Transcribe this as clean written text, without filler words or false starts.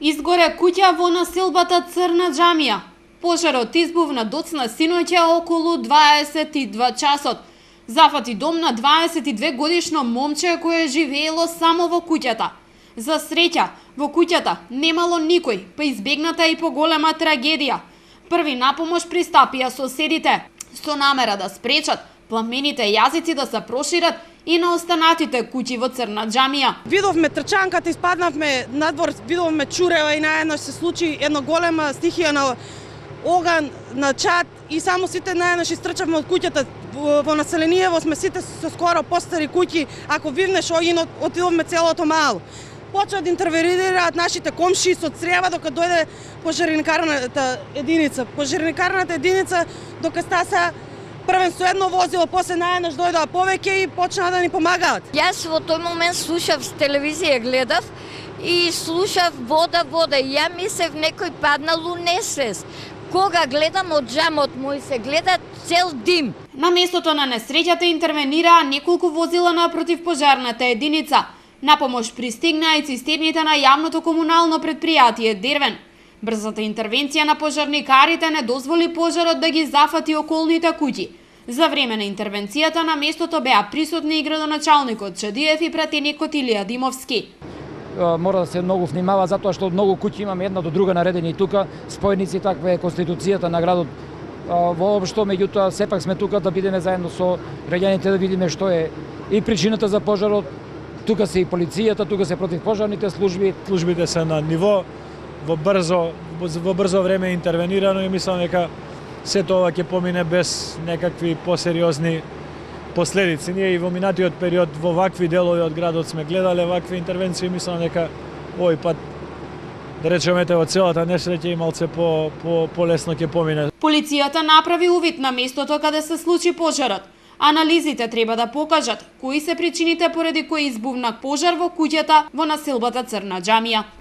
Изгоре куќа во населбата Црна џамија. Пожарот избувна доцна синоќа околу 22 часот. Зафати дом на 22 годишно момче кое живеело само во куќата. За среќа, во куќата немало никој, па избегната и поголема трагедија. Први на помош пристапија соседите со намера да спречат пламените јазици да се прошират и на останатите куќи во Црна џамија. Видовме трчанката, испаднавме надвор, видовме чурева и наеднаш се случи една голема стихија на оган, на чад и само сите наеднаш истрчавме од куќата. Во населението сме сите со скоро постари куќи, ако вивнеш огинот, отидовме целото мало. Почнаа да интервенираат нашите комши со црева дока дојде пожарникарната единица. Пожарникарната единица дока стаса првен со едно возило, после наеднаш дојдоа повеќе и почнаа да ни помагаат. Јас во тој момент слушав с телевизија, гледав и слушав вода. Ја мислев некој паднал у несвест. Кога гледам од џамот мој се гледа цел дим. На местото на несреќата интервенираа неколку возила на противпожарната единица. На помош пристигнаа и цистерните на јавното комунално предпријатие Дервен. Брзата интервенција на пожарникарите не дозволи пожарот да ги зафати околните куќи. За време на интервенцијата на местото беа присутни и градоначалникот Чадиев и пратеникот Илија Димовски. Мора да се многу внимава затоа што многу куќи имаме една до друга наредени тука, спојници, таква е конституцијата на градот. Воопшто, меѓутоа, сепак сме тука да бидеме заедно со граѓаните, да видиме што е и причината за пожарот. Тука се и полицијата, тука се противпожарните служби. Службите се на ниво, во брзо време интервенирано и мислам дека сето ова ќе помине без некакви посериозни последици. Ние и во минатиот период во вакви делови од градот сме гледале вакви интервенции, мислам дека овој пат да речеме од целата несреќа и малце полесно ќе помине. Полицијата направи увид на местото каде се случи пожарот. Анализите треба да покажат кои се причините поради кои избувна пожар во куќата во населбата Црна џамија.